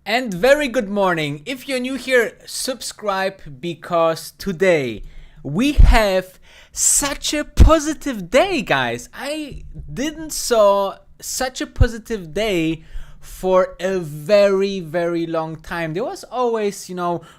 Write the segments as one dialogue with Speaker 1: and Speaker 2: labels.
Speaker 1: And very good morning. If you're new here, subscribe because today we have such a positive day, guys. I didn't saw such a positive day for a very long time. There was always,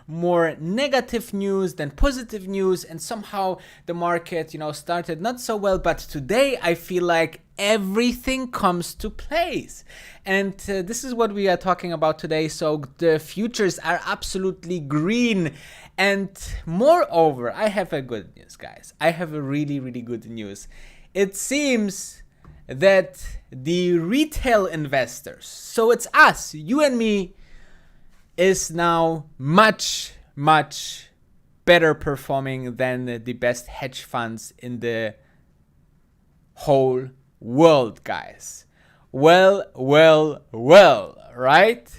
Speaker 1: more negative news than positive news, and somehow the market, started not so well. But today I feel like everything comes to place. And this is what we are talking about today. So the futures are absolutely green. And moreover, I have a good news, guys. I have a really good news. It seems that the retail investors, so it's us, you and me, is now much better performing than the best hedge funds in the whole world, guys. Well, right?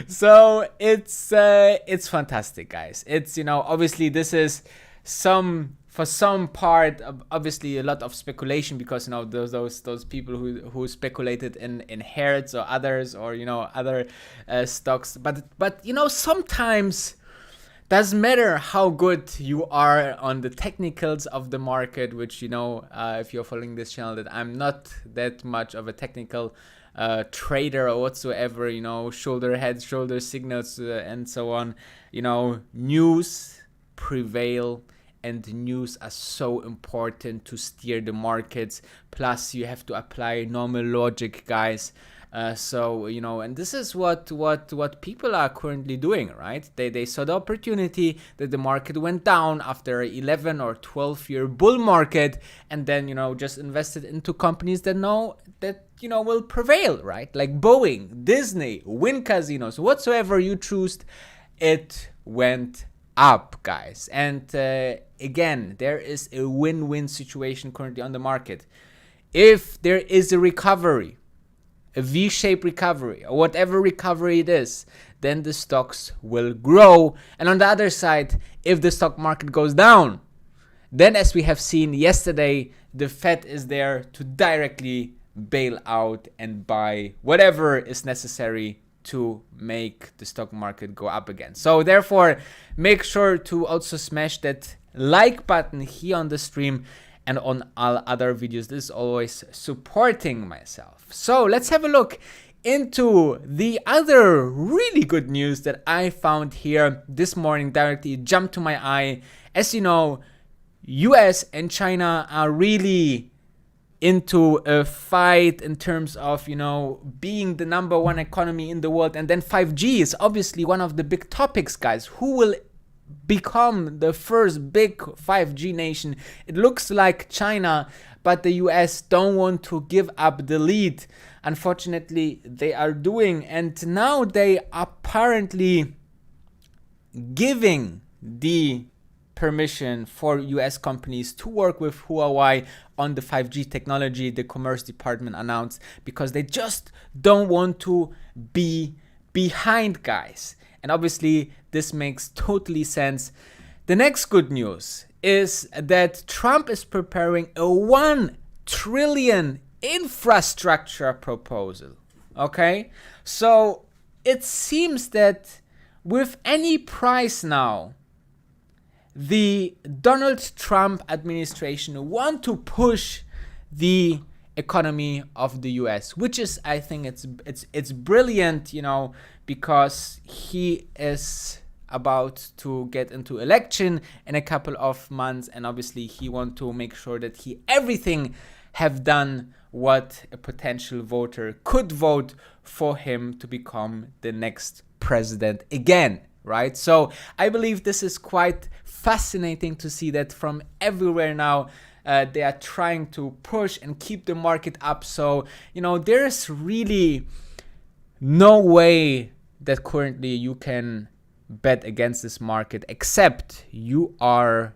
Speaker 1: So it's fantastic, guys. It's obviously this is for some part, obviously a lot of speculation, because those people who speculated in Hertz or others, or other stocks, but sometimes doesn't matter how good you are on the technicals of the market, which if you're following this channel, that I'm not that much of a technical trader or whatsoever. Shoulder signals and so on. News prevail, and news are so important to steer the markets. Plus you have to apply normal logic, guys. And this is what people are currently doing, right? They saw the opportunity that the market went down after 11 or 12 year bull market, and then just invested into companies that will prevail, right? Like Boeing, Disney, Wynn Casinos, whatsoever you choose, it went up, guys. And again, there is a win-win situation currently on the market. If there is a recovery, a V-shaped recovery, or whatever recovery it is, then the stocks will grow. And on the other side, if the stock market goes down, then, as we have seen yesterday, the Fed is there to directly bail out and buy whatever is necessary to make the stock market go up again. So therefore, make sure to also smash that like button here on the stream and on all other videos. This is always supporting myself. So let's have a look into the other really good news that I found here this morning. Directly jumped to my eye. As you know, US and China are really into a fight in terms of being the number one economy in the world. And then 5G is obviously one of the big topics, guys. Who will become the first big 5G nation? It looks like China, but the US don't want to give up the lead. Unfortunately, they are doing, and now they apparently giving the permission for US companies to work with Huawei on the 5G technology, the Commerce Department announced, because they just don't want to be behind, guys. And obviously this makes totally sense. The next good news is that Trump is preparing a $1 trillion infrastructure proposal. Okay? So it seems that with any price now, the Donald Trump administration want to push the economy of the US, which is, I think it's brilliant, because he is about to get into election in a couple of months, and obviously he want to make sure that everything have done what a potential voter could vote for him to become the next president again. Right? So I believe this is quite fascinating to see that from everywhere now they are trying to push and keep the market up. So, there's really no way that currently you can bet against this market, except you are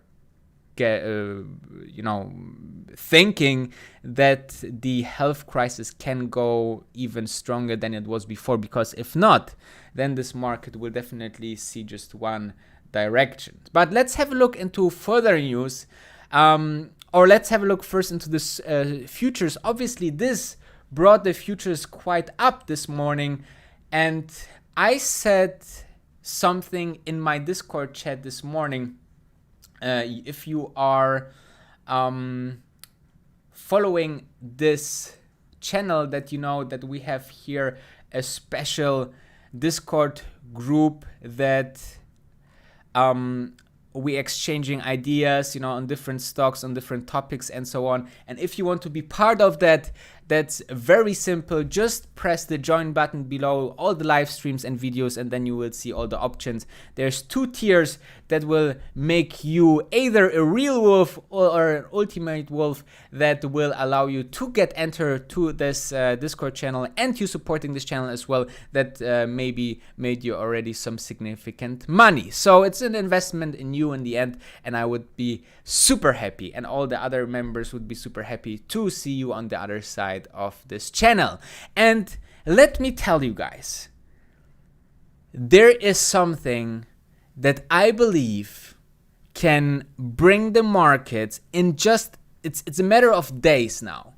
Speaker 1: thinking that the health crisis can go even stronger than it was before, because if not, then this market will definitely see just one direction. But let's have a look into further news, or let's have a look first into this futures. Obviously this brought the futures quite up this morning, And I said something in my Discord chat this morning. If you are following this channel, that you know that we have here a special Discord group that we exchanging ideas, you know, on different stocks, on different topics and so on. And if you want to be part of that, that's very simple. Just press the join button below all the live streams and videos, and then you will see all the options. There's 2 tiers that will make you either a real wolf or an ultimate wolf, that will allow you to get entered to this Discord channel, and you supporting this channel as well, that maybe made you already some significant money. So it's an investment in you in the end, and I would be super happy, and all the other members would be super happy to see you on the other side of this channel. And let me tell you guys, there is something that I believe can bring the markets in just, it's a matter of days now,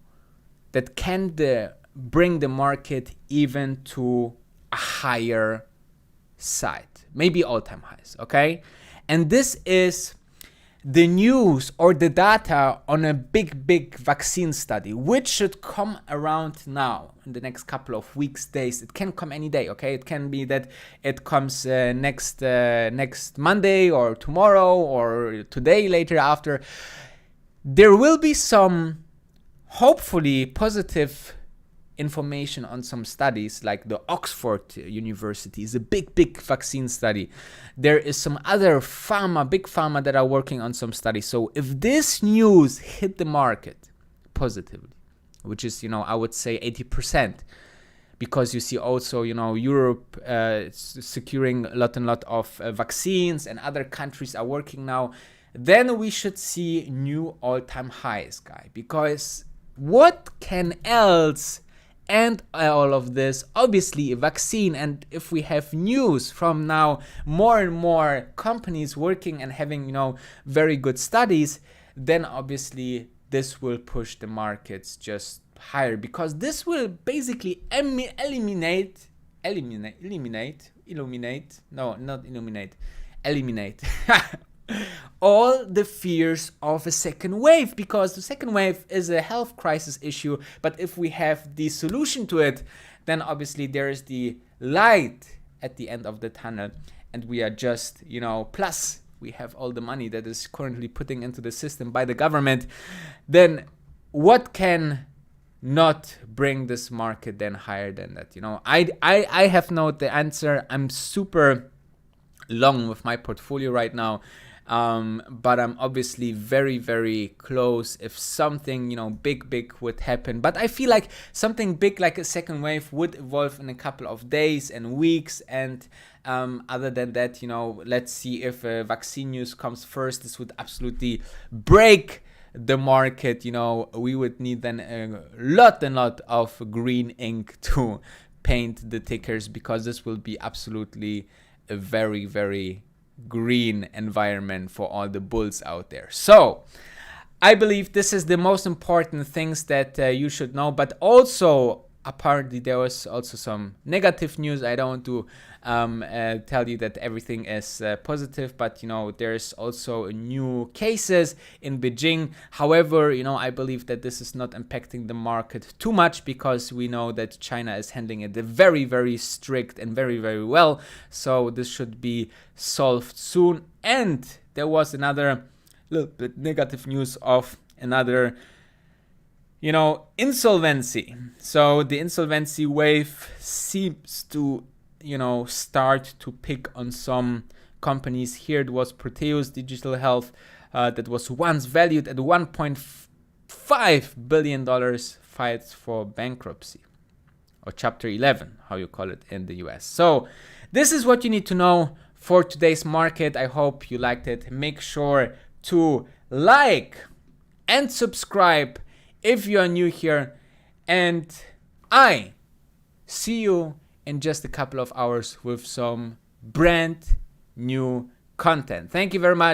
Speaker 1: that can bring the market even to a higher side, maybe all-time highs, okay? And this is the news or the data on a big vaccine study, which should come around now in the next couple of weeks, days. It can come any day, okay? It can be that it comes next Monday or tomorrow or today, later after. There will be some hopefully positive information on some studies, like the Oxford University is a big vaccine study. There is some other big pharma that are working on some studies. So if this news hit the market positively, which is, you know, I would say 80%, because you see also, you know, Europe securing a lot of vaccines, and other countries are working now, then we should see new all-time highs, guy. Because what can else and all of this? Obviously a vaccine. And if we have news from now, more and more companies working and having, you know, very good studies, then obviously this will push the markets just higher, because this will basically eliminate all the fears of a second wave, because the second wave is a health crisis issue. But if we have the solution to it, then obviously there is the light at the end of the tunnel, and we are just, you know, plus we have all the money that is currently putting into the system by the government. Then what can not bring this market then higher than that? You know, I have not the answer. I'm super long with my portfolio right now. But I'm obviously very close if something, you know, big would happen. But I feel like something big like a second wave would evolve in a couple of days and weeks. And other than that, you know, let's see if vaccine news comes first. This would absolutely break the market. You know, we would need then a lot of green ink to paint the tickers, because this will be absolutely a very green environment for all the bulls out there. So I believe this is the most important things that you should know. But also, apparently there was also some negative news. I don't want to tell you that everything is positive, but you know, there's also new cases in Beijing. However, you know, I believe that this is not impacting the market too much, because we know that China is handling it very strict and very well. So this should be solved soon. And there was another little bit negative news of another, you know, insolvency. So the insolvency wave seems to, you know, start to pick on some companies. Here it was Proteus Digital Health that was once valued at $1.5 billion, fights for bankruptcy, or Chapter 11, how you call it in the US. So this is what you need to know for today's market. I hope you liked it. Make sure to like and subscribe if you are new here, and I see you in just a couple of hours with some brand new content. Thank you very much.